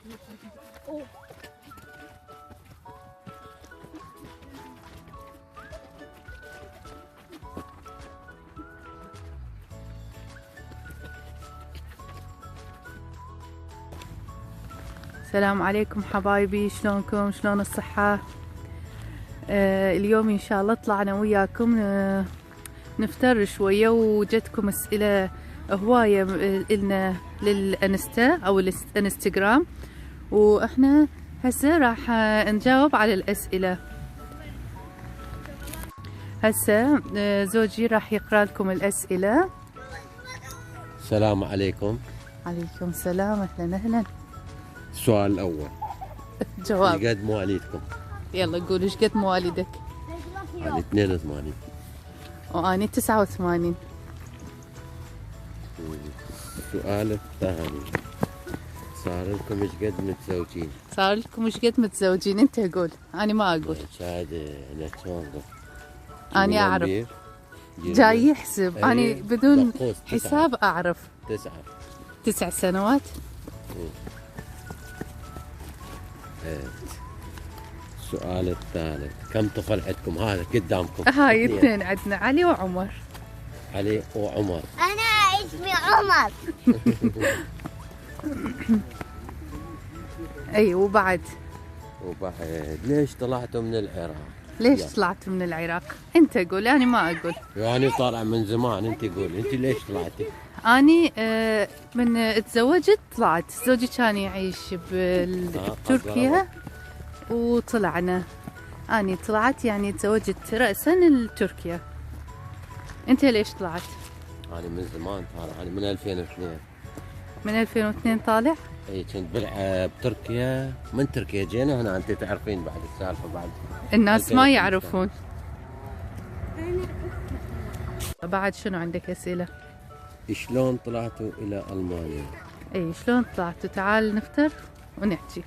السلام عليكم حبايبي، شلونكم؟ شلون الصحة؟ اليوم إن شاء الله طلعنا وياكم نفتر شوية، وجتكم أسئلة هواية إلنا للإنستا أو الإنستغرام، وإحنا هسه راح نجاوب على الأسئلة. هسه زوجي راح يقرأ لكم الأسئلة. السلام عليكم. عليكم السلام، أهلا أهلا. السؤال الأول، جواب. ايش قد مواليدكم؟ يلا قول ايش قد مواليدك؟ أنا 82. وأنا 89. السؤال الثاني، صار لكم ايش قد متزوجين؟ صار لكم ايش قد متزوجين؟ انت قول، انا ما اقول. شاهد انا توظف. انا اعرف. جاي يحسب، انا بدون حساب اعرف. 9 سنوات. السؤال الثالث، كم طفل عندكم؟ هذا قدامكم. هاي اثنين عندنا، علي وعمر. علي وعمر. أنا اسمي عمر. اي وبعد ليش طلعتوا من العراق؟ ليش طلعت من العراق؟ انت قول، انا ما اقول. يعني طالع من زمان، انت قول، انت ليش طلعتي؟ اني من تزوجت طلعت، زوجي كان يعيش بتركيا وطلعنا. اني طلعت يعني تزوجت رأسا لتركيا. انت ليش طلعت؟ انا من زمان طالع، انا من 2002. من 2002 طالع؟ اي كنت بتركيا، من تركيا جينا هنا. انت تعرفين بعد السالفه بعد. الناس ما يعرفون. بعد شنو عندك اسئله؟ شلون طلعتوا الى المانيا؟ اي شلون طلعتوا؟ تعال نفتر ونحكي.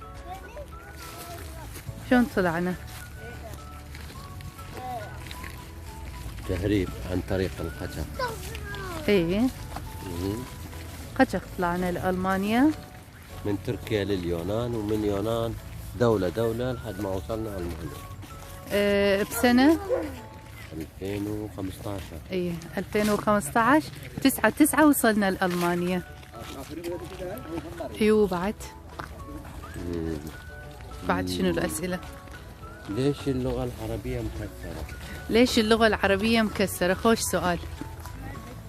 شلون طلعنا؟ تهريب عن طريق القجر. اي قجر طلعنا لألمانيا. من تركيا لليونان، ومن يونان دولة دولة لحد ما وصلنا ألمانيا. بسنة 2015. اي 2015 9/9 وصلنا لألمانيا. اي وبعد؟ بعد شنو الأسئلة؟ ليش اللغة العربية مكسرة؟ ليش اللغة العربية مكسرة؟ خوش سؤال.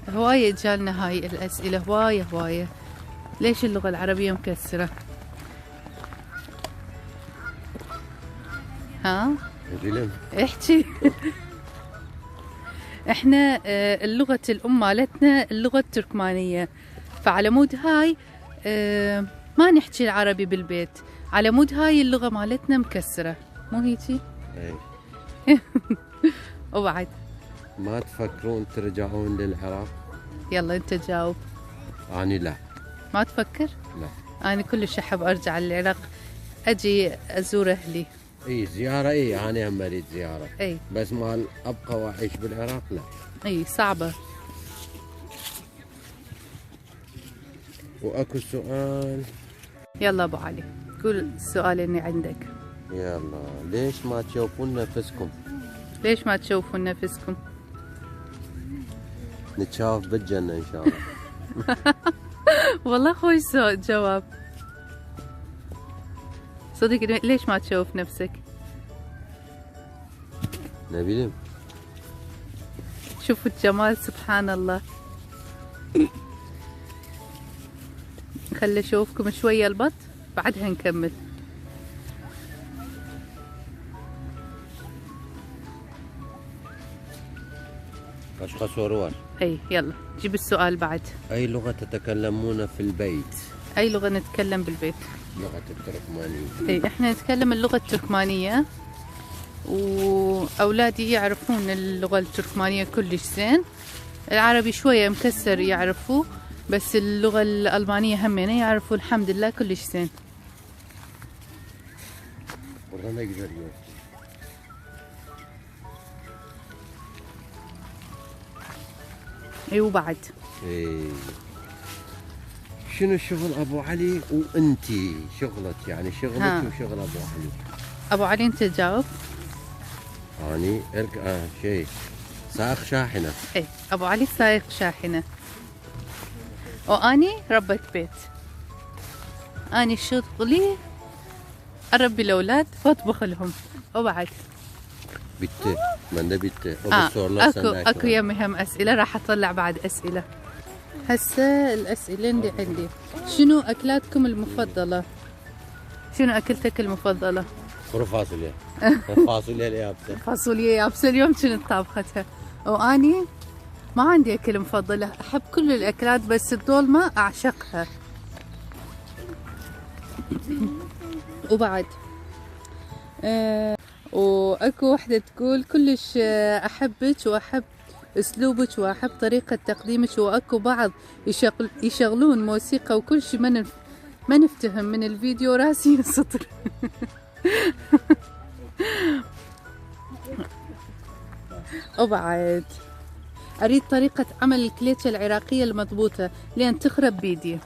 هواية جالنا هاي الأسئلة، هواية. ليش اللغة العربية مكسرة؟ ها؟ احكي. احنا اللغة الأم مالتنا اللغة التركمانية، فعلى مود هاي ما نحكي العربي بالبيت، على مود هاي اللغة مالتنا مكسرة، مو هيجي؟ ايه. وبعد؟ ما تفكرون ترجعون للعراق؟ يلا انت جاوب. أنا لا. ما تفكر؟ لا. أنا كلش أحب أرجع للعراق، أجي أزور أهلي. اي زيارة، اي أنا هم أريد زيارة. اي بس ما أبقى وأعيش بالعراق لا. اي صعبة. وأكو سؤال. يلا أبو علي قول السؤال اللي عندك. يلا، ليش ما تشوفون نفسكم؟ ليش ما تشوفون نفسكم؟ نتشاف بالجنة إن شاء الله. والله خوش جواب. صدق ليش ما تشوف نفسك؟ نبيل شوفوا الجمال سبحان الله. خلي اشوفكم شوية البط بعدها نكمل. أشخاص ورور. اي يلا جيب السؤال بعد. أي لغة تتكلمون في البيت؟ اي لغة نتكلم بالبيت؟ لغة التركمانية. اي احنا نتكلم اللغة التركمانية، واولادي يعرفون اللغة التركمانية كلش زين. العربي شوية مكسر يعرفوه، بس اللغة الألمانية همينة يعرفوا الحمد لله كلش زين. والله ما يقدر اي وبعد؟ شنو شغل ابو علي وانتي شغلك، يعني شغلك ها. وشغل ابو علي؟ ابو علي انت جاوب. اني شيء سائق شاحنه. اي ابو علي سايق شاحنه، واني ربة بيت. اني شغلي اربي الاولاد واطبخ لهم. وبعد bitti. Ben de bitti. O اه sorular اكو sende. اكو يا مهم اسئله، راح اطلع بعد اسئله. هسه الاسئله اللي عندي، شنو اكلاتكم المفضله؟ شنو اكلتك المفضله؟ Kuru fasulye. Fasulye yaptı. فاصوليا يابسه اليوم كنت طابختها. واني ما عندي اكل مفضله، احب كل الاكلات بس الدولمه اعشقها. وبعد واكو وحده تقول كلش احبك واحب اسلوبك واحب طريقه تقديمك، واكو بعض يشغلون موسيقى وكل شيء ما نفتهم من الفيديو راسي ينسطر. وبعد اريد طريقه عمل الكليتشه العراقيه المضبوطه لان تخرب بيدي.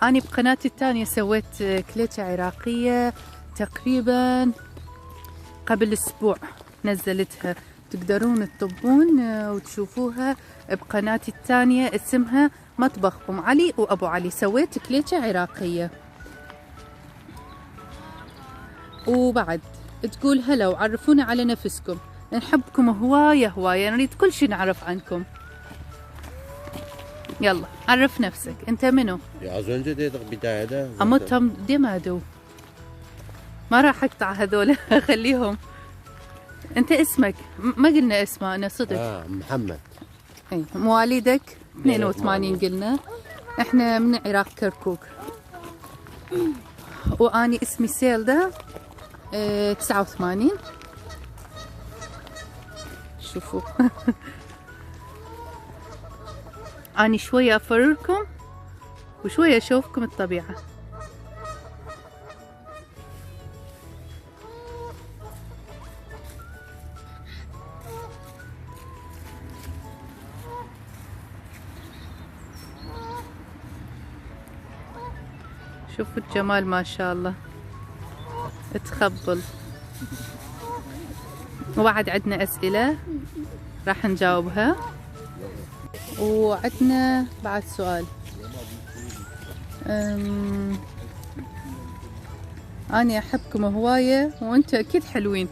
اني بقناتي الثانيه سويت كليتشه عراقيه تقريبا قبل اسبوع نزلتها، تقدرون تطبون وتشوفوها بقناتي الثانيه اسمها مطبخ ام علي وابو علي. سويت كليتشه عراقيه. وبعد تقول هلا وعرفونا على نفسكم، نحبكم هوايه نريد كل شيء نعرف عنكم. يلا عرف نفسك، انت منو؟ Ya az önce dedik bidayede. اما تم ديمادو ما راح اقطع هذول. خليهم. انت اسمك ما قلنا اسماءنا صدق. محمد. اي مواليدك 82 قلنا. احنا من عراق كركوك. واني اسمي سيلدا 89. شوفوا. اني شوية افرركم وشوية اشوفكم الطبيعة. شوفوا الجمال ما شاء الله، تخبل. وبعد عندنا أسئلة راح نجاوبها، وعندنا بعد سؤال. أنا أحبكم هواية وأنتم أكيد حلوين.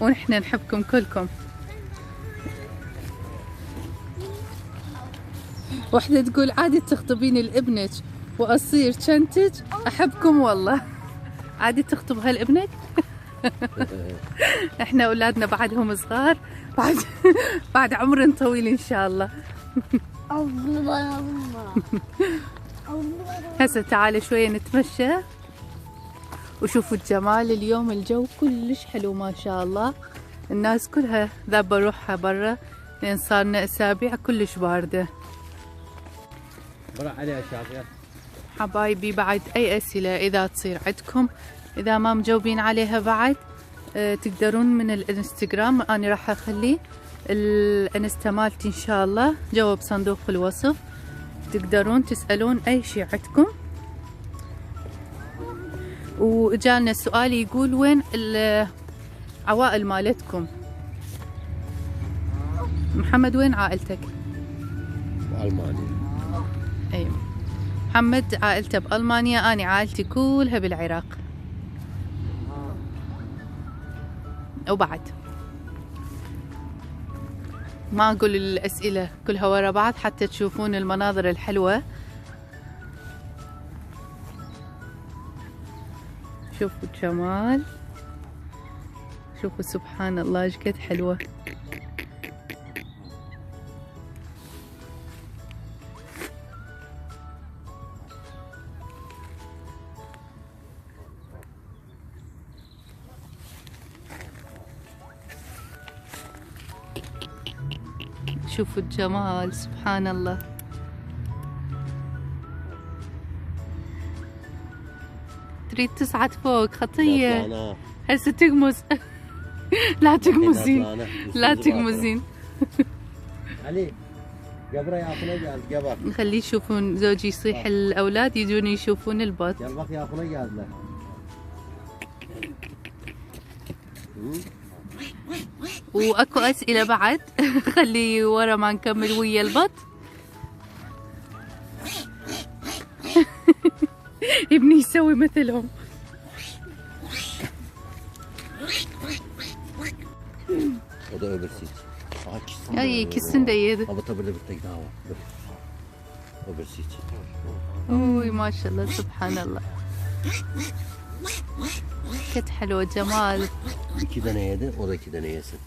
ونحن نحبكم كلكم. وحدة تقول عادي تخطبيني لابنك وأصير شنتج، أحبكم والله. عادي تخطبها لابنك؟ احنا اولادنا بعدهم صغار، بعد عمر طويل ان شاء الله. هسه تعالوا شويه نتمشى وشوفوا الجمال. اليوم الجو كلش حلو ما شاء الله، الناس كلها ذابه روحها برا لان صارنا اسابيع كلش بارده. برا عليها شاطئ. حبايبي بعد اي اسئله اذا تصير عندكم، اذا ما مجاوبين عليها بعد تقدرون من الانستغرام، انا راح اخلي الانستا مالتي ان شاء الله جوا بصندوق الوصف، تقدرون تسالون اي شيء عندكم. وجالنا سؤال يقول وين العوائل مالتكم؟ محمد وين عائلتك؟ بألمانيا. ايوه محمد عائلته بألمانيا، أنا عائلتي كلها بالعراق. وبعد ما أقول الأسئلة كلها ورا بعض حتى تشوفون المناظر الحلوة. شوفوا الجمال، شوفوا سبحان الله ايش قد حلوة. شوفوا الجمال سبحان الله. تريد تصعد فوق خطية هسه تقمز. لا تقمزين لا تقمزين. علي قبره ياخذونه جاز قبر. نخليه يشوفون زوجي يصيح الأولاد يجون يشوفون البط. قلبك ياخذونه جاز له. واكو أسئلة بعد خلي ورا ما نكمل ويا البط. ابني يسوي مثلهم. هذا برسيت. اي كسن ديد. ابو تبرد بالتقداوه. وبرسيت. اوي ما شاء الله سبحان الله. كت حلوة جمال. كذا نيده ولا كذا نيسن.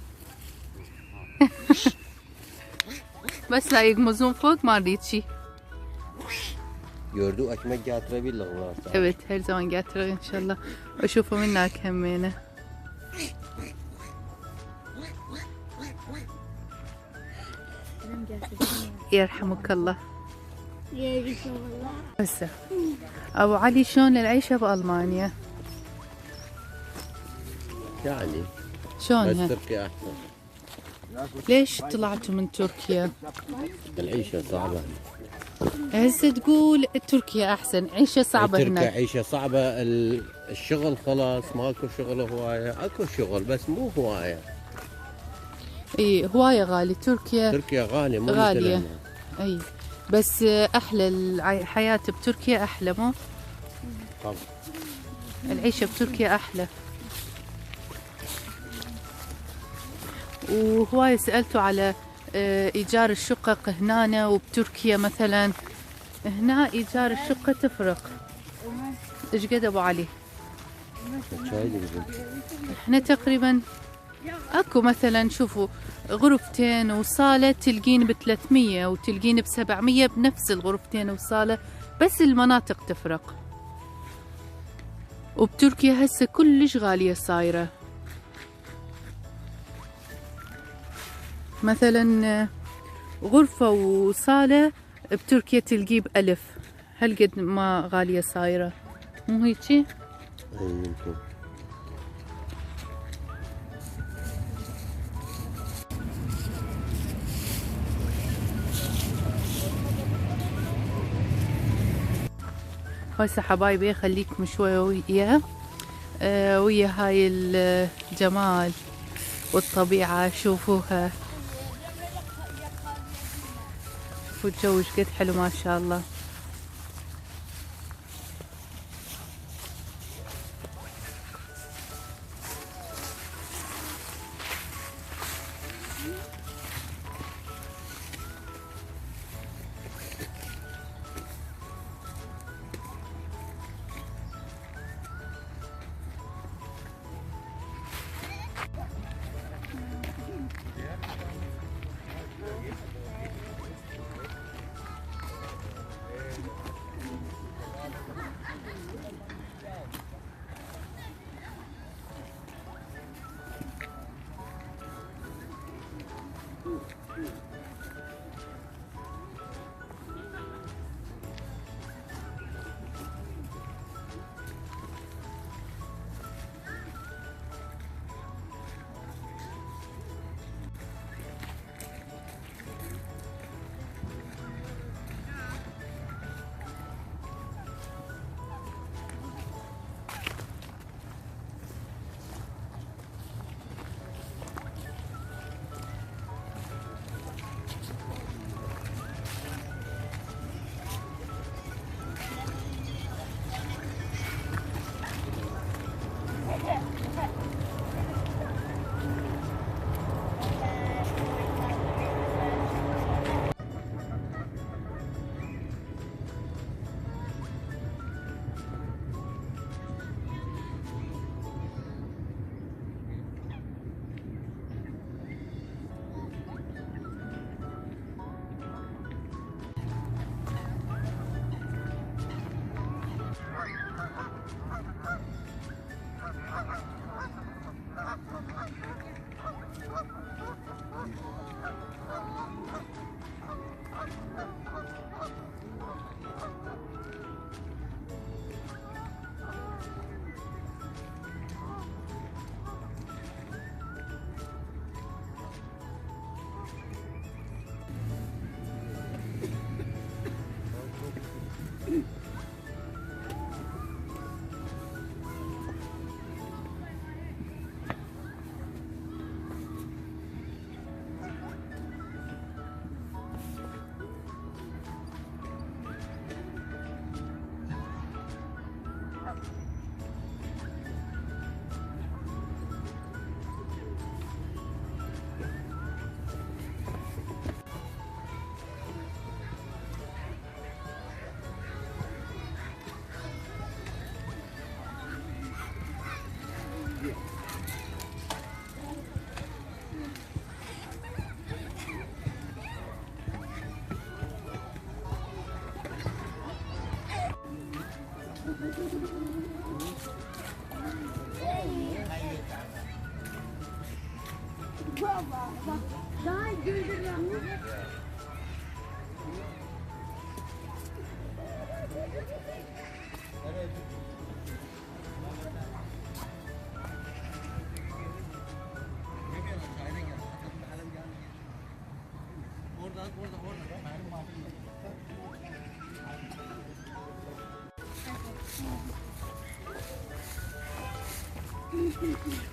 بس لا يقمزون فوق ما اريد شي. Gördü ekmek getirebilirler. Evet her zaman getirir inşallah. واشوفه منك همينه. يرحمك الله. هسه ابو علي شلون العيشه بالمانيا؟ يعني شلونها؟ بس تركيا احسن. ليش طلعتوا من تركيا؟ العيشه صعبه. هسه تقول تركيا احسن، عيشه صعبه تركيا هناك. عيشه صعبه، الشغل خلاص ماكو شغل هوايه، اكو شغل بس مو هوايه. اي هوايه غالي تركيا. تركيا غاليه مو غاليه. مثلنا. اي بس احلى الحياه بتركيا احلى مو؟ طبعا. العيشه بتركيا احلى. وهواي سألته على إيجار الشقق هنا وبتركيا مثلا. هنا إيجار الشقة تفرق. إيش قد أبو علي؟ احنا تقريبا أكو مثلا شوفوا غرفتين وصالة تلقين ب300 وتلقين ب700 بنفس الغرفتين وصالة، بس المناطق تفرق. وبتركيا هسه كلش غالية صايرة. مثلا غرفة وصالة بتركيا تلقيه ب1000. هل قد ما غالية صايرة؟ مو هيجي؟ اي يمكن. هسه حبايبي خليكم شوي ويا ويا هاي الجمال والطبيعة. شوفوها، شوفوا الجو ايش قد حلو ما شاء الله.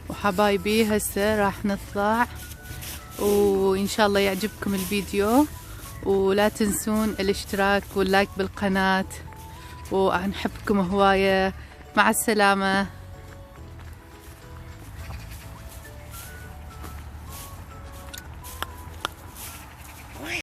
وحبايبي هسه راح نطلع، وإن شاء الله يعجبكم الفيديو، ولا تنسون الاشتراك واللايك بالقناة، ونحبكم هواية. مع السلامة.